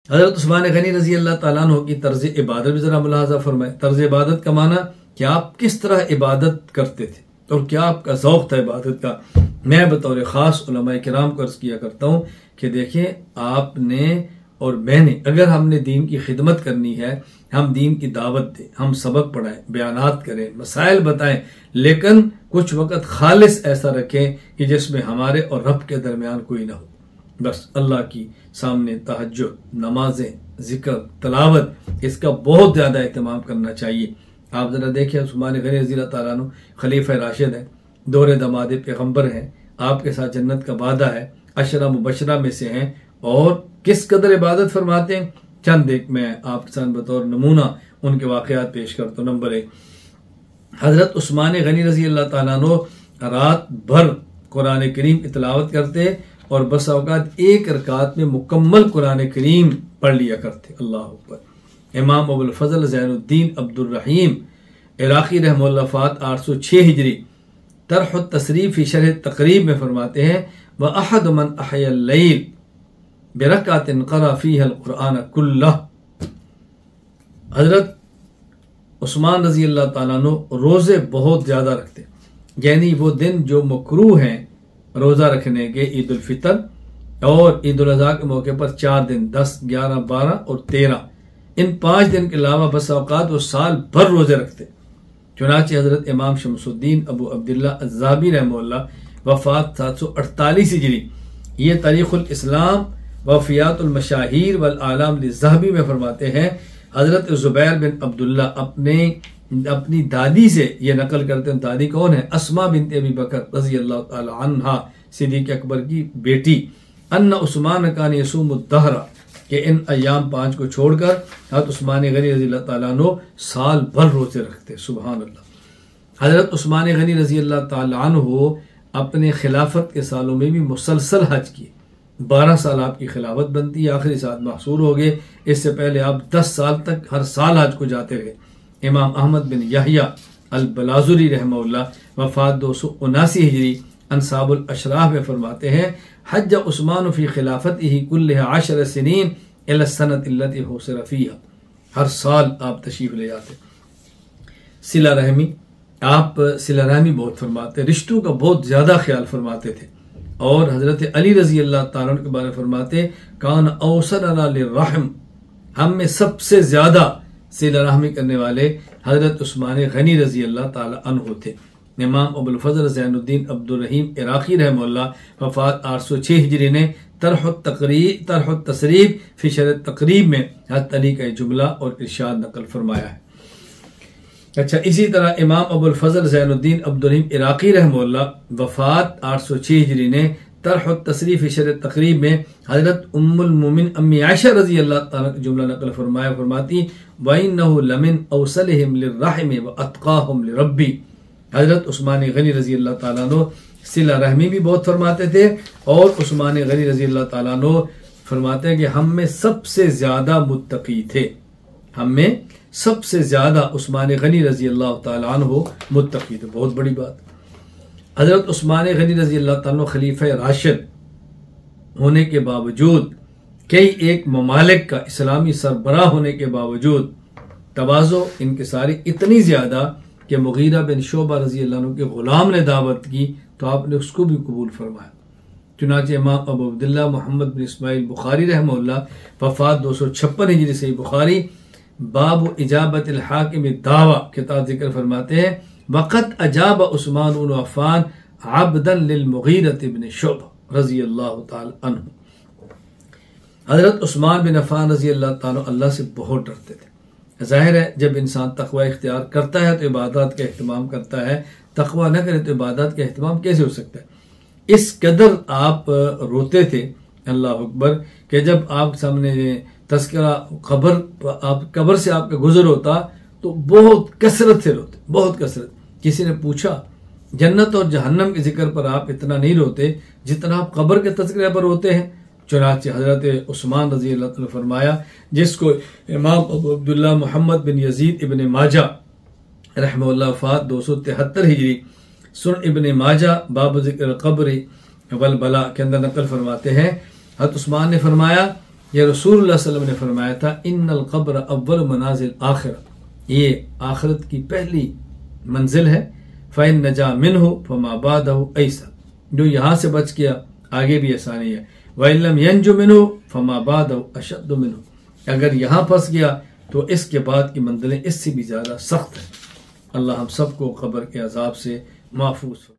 हज़रत उस्मान गनी रजी अल्लाह ताला अन्हु की तर्ज इबादत भी ज़रा मुलाहाजा फरमाए। तर्ज इबादत का माना कि आप किस तरह इबादत करते थे और क्या आपका ज़ौक़ था इबादत का। मैं बतौर ख़ास उलमा किराम को अर्ज़ किया करता हूँ कि देखिए, आपने और मैंने अगर हमने दीन की खिदमत करनी है, हम दीन की दावत दें, हम सबक पढ़ाएं, बयानात करें, मसाइल बताएं, लेकिन कुछ वक़्त खालिस ऐसा रखें कि जिसमें हमारे और रब के दरमियान कोई ना हो। बस अल्लाह की सामने तहज्जुद, नमाजें, जिक्र, तलावत, इसका बहुत ज़्यादा एहतमाम करना चाहिए। आप ज़रा देखिए, उस्मान गनी रज़ी अल्लाह ताला अन्हु खलीफा राशिद हैं, दौरे दमाद पैगम्बर हैं, आपके साथ जन्नत का वादा है, अशरा मुबशरा में से हैं और किस कदर इबादत फरमाते हैं। चंद एक मैं आपके साथ बतौर नमूना उनके वाक़यात पेश करता हूँ। नंबर 1, हज़रत उस्मान गनी रज़ी अल्लाह ताला अन्हु रात भर कुरान करीम की तिलावत करते और बस औकात एक रकात में मुकम्मल कुरान करीम पढ़ लिया करते। अल्लाह अकबर। इमाम अबुल फजल ज़ैनुद्दीन अब्दुल रहीम इराक़ी रहमहुल्लाह वफ़ात 806 हिजरी तरह तसरीफ़ फ़ी शरह तक़रीब में फरमाते हैं, व अहद मन अहयल लैल बिरकातिन क़रा फ़ीहा अल-क़ुरआन कुल्लह। हज़रत उस्मान रज़ी अल्लाह ताला अन्हु रोज़े बहुत ज़्यादा रखते, यानी वो दिन जो मकरूह हैं रोज़ा रखने के, ईद उल फितर और ईद उल अज़हा के मौके पर 4 दिन 10, 11, 12 और 13, इन 5 दिन के अलावा बस औकात वो साल भर रोज़े रखते। चुनांचे हज़रत इमाम शमसुद्दीन अबू अब्दुल्लाह अज़्ज़ाबी रहमहुल्लाह वफ़ात 748 हिजरी, ये तारीख़ुल इस्लाम वफ़ियातुल मशाहीर वल आलाम लिज़्ज़हबी में फरमाते हैं, हज़रत ज़ुबैर बिन अब्दुल्ला अपनी दादी से ये नकल करते हैं। दादी कौन है? अस्मा बिनत अबी बकर रज़ी अल्लाह ताला अन्हा, सिद्दीक़ अकबर की बेटी। अन्ना उस्मान कान यसूमुद दहरा, कि इन अय्याम 5 को छोड़कर हज़रत उस्मान गनी रज़ी अल्लाह ताला अन्हु साल भर रोज़े रखते। सुभान अल्लाह। हज़रत उस्मान गनी रज़ी अल्लाह ताला अन्हु अपने खिलाफत के सालों में भी मुसलसल हज किए। 12 साल आपकी खिलाफत बनती है, आखिरी साल महसूर हो गए। इससे पहले आप 10 साल तक हर साल हज को जाते रहे। इमाम अहमद बिन यहया अल बलाजुरी रहमहुल्लाह वफ़ात 279 हिजरी अंसाबुल अशराफ में फरमाते हैं, हज उस्मान फ़ी खिलाफतिही कुल्लिहा 10 सनीन इला सनत अल्लती हुसिर फ़ीहा। हर साल आप तशरीफ ले जाते। सिला रहमी, आप सिला रहमी बहुत फरमाते, रिश्तों का बहुत ज्यादा ख्याल फरमाते थे। और हजरत अली रजी अल्लाह ताला के बारे में फरमाते, कान औसरना लिर्रहम, हम में सबसे ज्यादा सिला रहमी करने वाले हजरत उस्मान गनी रजी अल्लाह ताला अन्हु थे। इमाम अबुल फजल ज़ैनुद्दीन अब्दुल रहीम इराक़ी रहमहुल्लाह वफ़ात 806 हिजरी ने तरह तसरीफ़ फ़ी शरह तक़रीब में हज़रत अली का जुमला और इरशाद नकल फरमाया है। अच्छा, इसी तरह इमाम अबुल फजल ज़ैनुद्दीन अब्दुल रहीम इराक़ी रहमहुल्लाह वफ़ात 806 हिजरी ने तरह तसरीफ़ फ़ी शरह तक़रीब में हज़रत उम्मुल मोमिन अम्मी आयशा रज़ी अल्लाह ताला का जुमला नकल फरमाया। फरमाती, व इन्नहु लमिन अवसलिहिम लिर्रहम व अत्क़ाहुम लिरब्बी। हजरत उस्मान गनी रजी अल्लाह ताला अन्हु सिला रहमी भी बहुत फरमाते थे और उस्मान गनी रजी अल्लाह ताला अन्हु फरमाते हैं कि हम में सबसे ज्यादा मुत्तकी थे। हम में सबसे ज्यादा उस्मान गनी रजी अल्लाह ताला अन्हु मुत्तकी थे। बहुत बड़ी बात। हजरत उस्मान गनी रजी अल्लाह ताला अन्हु खलीफा राशिद होने के बावजूद, कई एक ममालिक का इस्लामी सरबराह होने के बावजूद तवाज़ो इनकिसारी इतनी ज्यादा कि मुगीरा बिन शोबा रजी अल्लाह अन्हु के गुलाम ने दावत की तो आपने उसको भी कबूल फरमाया। चुनांचे इमाम अबू अब्दुल्लाह मोहम्मद बिन इस्माइल बुखारी रहमहुल्लाह वफ़ात 256 हिजरी से बुखारी बाब इजाबत अल हाकिम दावा किताब जिक्र फरमाते हैं, वक़त अजाब उस्मान इब्न अफ़्फ़ान अब्दन लिल मुगीरा बिन शोबा रजी अल्लाह ताला अन्हु। हजरत उस्मान बिन अफ़्फ़ान रजी अल्लाह ताला अल्लाह से बहुत डरते थे। जाहिर है जब इंसान तकवा इख्तियार करता है तो इबादत का एहतमाम करता है, तकवा न करे तो इबादत का एहतमाम कैसे हो सकता है। इस कदर आप रोते थे, अल्लाह अकबर, कि जब आप सामने तस्करा कब्र से आपका गुजर होता तो बहुत कसरत से रोते, बहुत कसरत। किसी ने पूछा, जन्नत और जहन्नम के जिक्र पर आप इतना नहीं रोते जितना आप कब्र के तस्करे पर रोते हैं। चुनांचे हजरत उस्मान रजी अल्लाह ताला फरमाया, जिसको इमाम अबू अब्दुल्लाह मोहम्मद बिन यजीद इब्ने माजा रहमहुल्लाह वफ़ात 273 हिजरी सुन इब्ने माजा बाब ज़िक्र क़ब्र वल बला के अंदर नकल फरमाते हैं, हज़रत उस्मान ने फरमाया ये रसूलुल्लाह सल्लल्लाहु अलैहि वसल्लम ने फरमाया था, इन्नल क़ब्र अव्वल मनाजिल आखिरत, ये आखिरत की पहली मंजिल है। फ़इन नजा मिन्हु फमा बादहु ऐसा, जो यहाँ से बच गया आगे भी आसानी है। वइल्लम यंजु मिन्हु फमा बादहु अशद्दु मिन्हु, अगर यहाँ फंस गया तो इसके बाद की मंजिलें इससे भी ज्यादा सख्त है। अल्लाह हम सबको क़ब्र के अजाब से महफूज